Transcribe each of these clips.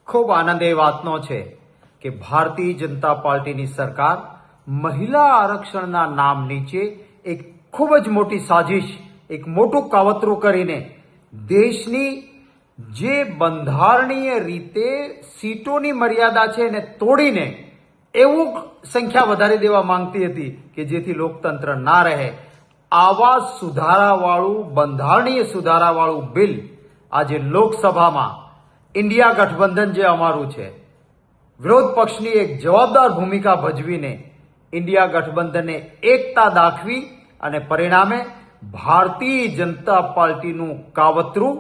ખૂબ આનંદ એ વાતનો છે કે ભારતીય જનતા પાર્ટીની સરકાર મહિલા આરક્ષણના નામ નીચે એક ખૂબ જ મોટી સાજિશ, એક મોટું કાવતરું કરીને દેશની જે બંધારણીય રીતે સીટોની મર્યાદા છે એને તોડીને એવું સંખ્યા વધારી દેવા માંગતી હતી કે જેથી લોકતંત્ર ના રહે. આવા સુધારાવાળું, બંધારણીય સુધારાવાળું બિલ આજે લોકસભામાં ઇન્ડિયા ગઠબંધન જે અમારું છે, વિરોધ પક્ષની એક જવાબદાર ભૂમિકા ભજવીને ઇન્ડિયા ગઠબંધને એકતા દાખવી અને પરિણામે ભારતીય જનતા પાર્ટીનું કાવતરું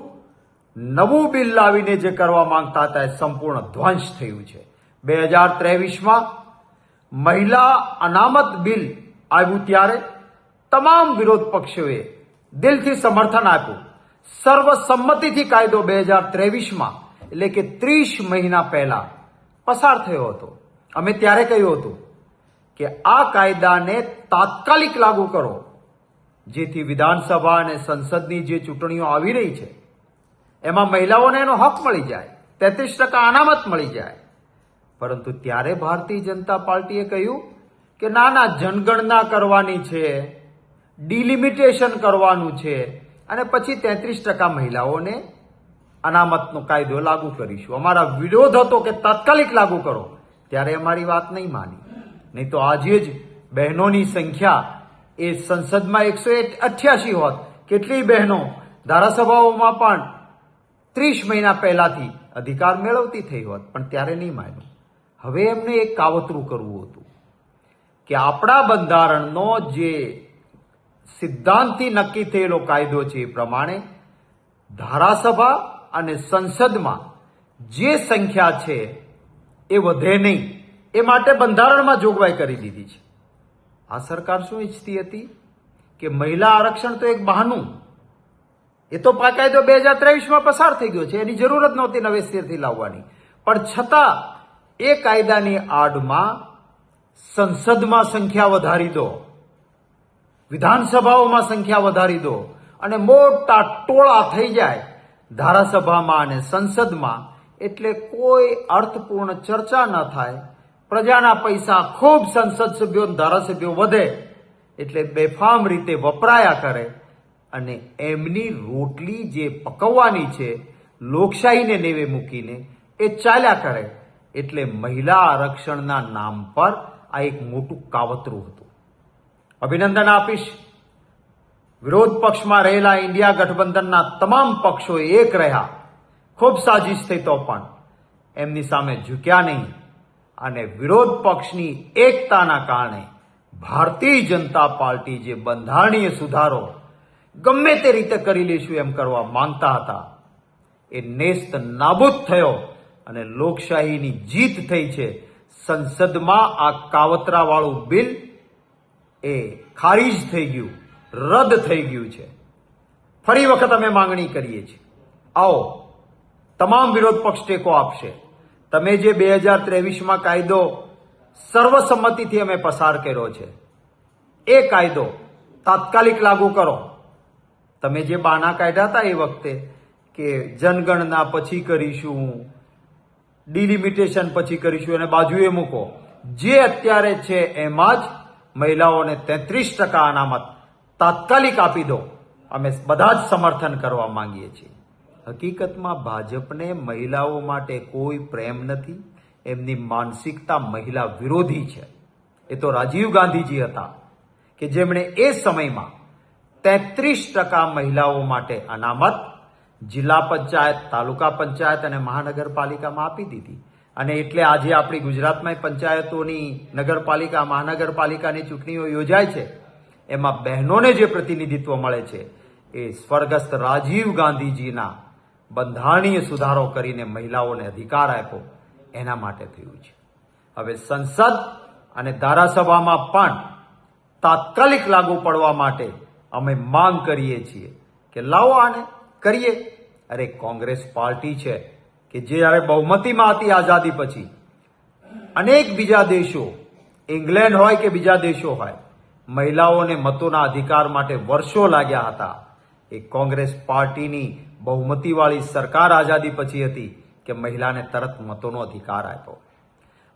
નવું બિલ લાવીને જે કરવા માંગતા હતા એ સંપૂર્ણ ધ્વંસ થયું છે. 2023માં મહિલા અનામત બિલ આવ્યું ત્યારે તમામ વિરોધ પક્ષોએ દિલથી સમર્થન આપ્યું. સર્વસંમતિથી કાયદો 2023માં એટલે કે 30 મહિના પહેલા પસાર થયો હતો. અમે ત્યારે કહ્યું હતું કે આ કાયદાને તાત્કાલિક લાગુ કરો જેથી વિધાનસભા અને સંસદની જે ચૂંટણીઓ આવી રહી છે એમાં મહિલાઓને એનો હક મળી જાય, 33% અનામત મળી જાય. પરંતુ ત્યારે ભારતીય જનતા પાર્ટીએ કહ્યું કે ના, જનગણના કરવાની છે, ડિલિમિટેશન કરવાનું છે અને પછી 33% મહિલાઓને અનામતનો કાયદો લાગુ કરીશું. અમારા વિરોધ હતો કે તાત્કાલિક લાગુ કરો. ત્યારે અમારી વાત નહીં માની. નહીં તો આજે જ બહેનોની સંખ્યા એ સંસદમાં 188 હોત. કેટલી બહેનો ધારાસભાઓમાં પણ 30 મહિના પહેલાથી અધિકાર મેળવતી થઈ હોત, પણ ત્યારે નહીં માન્યું. હવે એમને એક કાવતરું કરવું હતું કે આપણા બંધારણનો જે સિદ્ધાંતથી નક્કી થયેલો કાયદો છે એ પ્રમાણે ધારાસભા અને સંસદમાં જે સંખ્યા છે એ વધે નહીં, એ માટે બંધારણમાં જોગવાઈ કરી દીધી છે. આ સરકાર શું ઈચ્છતી હતી કે મહિલા આરક્ષણ તો એક બહાનું, એ તો કાયદો 2023માં પસાર થઈ ગયો છે, એની જરૂર જ નહોતી નવેસરથી લાવવાની. પણ છતાં એ કાયદાની આડમાં સંસદમાં સંખ્યા વધારી દો, વિધાનસભાઓમાં સંખ્યા વધારી દો અને મોટા ટોળા થઈ જાય ધારાસભામાં અને સંસદમાં, એટલે કોઈ અર્થપૂર્ણ ચર્ચા ન થાય. પ્રજાના પૈસા ખૂબ સંસદ સભ્યો, ધારાસભ્યો વધે એટલે બેફામ રીતે વપરાયા કરે અને એમની રોટલી જે પકવવાની છે લોકશાહીને નેવે મૂકીને એ ચાલ્યા કરે. એટલે મહિલા આરક્ષણના નામ પર આ એક મોટું કાવતરું હતું. અભિનંદન આપીશ વિરોધ પક્ષમાં રહેલા ઇન્ડિયા ગઠબંધનના તમામ પક્ષો એક રહ્યા. ખૂબ સાજિશ થઈ તો પણ એમની સામે ઝૂક્યા નહીં અને વિરોધ પક્ષની એકતાના કારણે ભારતીય જનતા પાર્ટી જે બંધારણીય સુધારો ગમે તે રીતે કરી લઈશું એમ કરવા માંગતા હતા એ નેસ્ત નાબૂદ થયો અને લોકશાહીની જીત થઈ છે. સંસદમાં આ કાવતરાવાળું બિલ એ ખારીજ થઈ ગયું, રદ થઈ ગયું છે. ફરી વખત અમે માંગણી કરીએ છીએ, આવો તમામ વિરોધ પક્ષ ટેકો આપશે. તમે જે 2023માં કાયદો સર્વસંમતિથી અમે પસાર કર્યો છે એ કાયદો તાત્કાલિક લાગુ કરો. તમે જે બાના કાઢ્યા હતા એ વખતે કે જનગણના પછી કરીશું, ડિલિમિટેશન પછી કરીશું, એને બાજુએ મૂકો. જે અત્યારે છે એમાં જ મહિલાઓને 33% અનામત તાત્કાલિક આપી દો. અમે બધા જ સમર્થન કરવા માંગીએ છીએ. હકીકતમાં ભાજપને મહિલાઓ માટે કોઈ પ્રેમ નથી. એમની માનસિકતા મહિલા વિરોધી છે. એ તો રાજીવ ગાંધીજી હતા કે જેમણે એ સમયમાં 33% મહિલાઓ માટે અનામત જિલ્લા પંચાયત, તાલુકા પંચાયત અને મહાનગરપાલિકામાં આપી દીધી. અને એટલે આજે આપણી ગુજરાતમાં પંચાયતોની, નગરપાલિકા, મહાનગરપાલિકાની ચૂંટણીઓ યોજાય છે. એમાં બહેનોને જે પ્રતિનિધિત્વ મળે છે એ સ્વર્ગસ્થ રાજીવ ગાંધીજીના બંધારણીય સુધારો કરીને મહિલાઓને અધિકાર આપ્યો એના માટે થયું છે. હવે સંસદ અને ધારાસભામાં પણ તાત્કાલિક લાગુ પડવા માટે અમે માંગ કરીએ છીએ કે લાવો આને કરીએ. અરે કોંગ્રેસ પાર્ટી છે કે જે હવે બહુમતીમાં હતી આઝાદી પછી, અનેક બીજા દેશો, ઇંગ્લેન્ડ હોય કે બીજા દેશો હોય, મહિલાઓને મતોના અધિકાર માટે વર્ષો લાગ્યા હતા. એ કોંગ્રેસ પાર્ટીની બહુમતીવાળી સરકાર આઝાદી પછી હતી કે મહિલાને તરત મતોનો અધિકાર આપ્યો.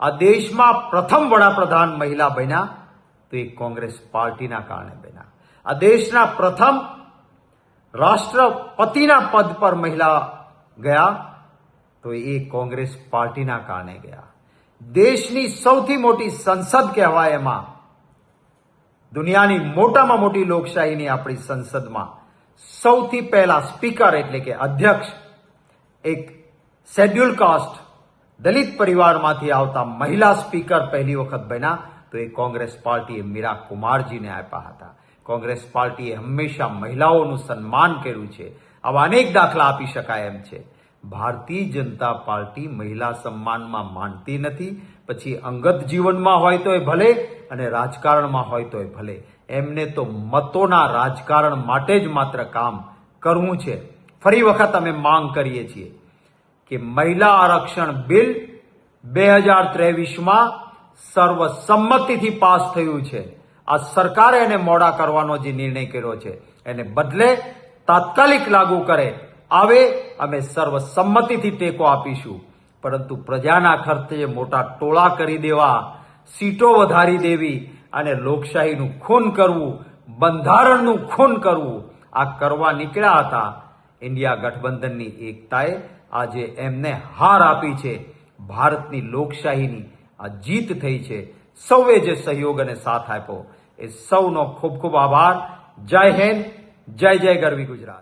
આ દેશમાં પ્રથમ વડાપ્રધાન મહિલા બન્યા તો એ કોંગ્રેસ પાર્ટીના કારણે બન્યા. આ દેશના પ્રથમ રાષ્ટ્રપતિના પદ પર મહિલા ગયા તો એ કોંગ્રેસ પાર્ટીના કારણે ગયા. દેશની સૌથી મોટી સંસદ કહેવાય એમાં, દુનિયાની મોટામાં મોટી લોકશાહીની આપણી સંસદમાં સૌથી પહેલા સ્પીકર એટલે કે અધ્યક્ષ એક શેડ્યુલ કાસ્ટ દલિત પરિવારમાંથી આવતા મહિલા સ્પીકર પહેલી વખત બન્યા તો એ કોંગ્રેસ પાર્ટીએ મીરા કુમારજીને આપ્યા હતા. કોંગ્રેસ પાર્ટીએ હંમેશા મહિલાઓનું સન્માન કર્યું છે. આવા અનેક દાખલા આપી શકાય એમ છે. ભારતીય જનતા પાર્ટી મહિલા સન્માનમાં માનતી નથી. પછી અંગત જીવનમાં હોય તોય ભલે અને રાજકારણમાં હોય તોય ભલે, એમને તો મતોના રાજકારણ માટે જ માત્ર કામ કરવું છે. ફરી વખત અમે માંગ કરીએ છીએ કે મહિલા આરક્ષણ બિલ 2023માં સર્વસંમતિથી પાસ થયું છે. આ સરકારે એને મોડા કરવાનો જે નિર્ણય કર્યો છે એને બદલે તાત્કાલિક લાગુ કરે આવે અમે સર્વસંમતિથી ટેકો આપીશું. પરંતુ પ્રજાના ખર્ચે મોટા ટોળા કરી દેવા, સીટો વધારી દેવી અને લોકશાહીનું ખૂન કરવું, બંધારણનું ખૂન કરવું, આ કરવા નીકળ્યા હતા. ઇન્ડિયા ગઠબંધનની એકતાએ આજે એમને હાર આપી છે. ભારતની લોકશાહીની આ જીત થઈ છે. સૌએ જે સહયોગ અને સાથ આપ્યો એ સૌનો ખૂબ ખૂબ આભાર. જય હિન્દ, જય જય ગરવી ગુજરાત.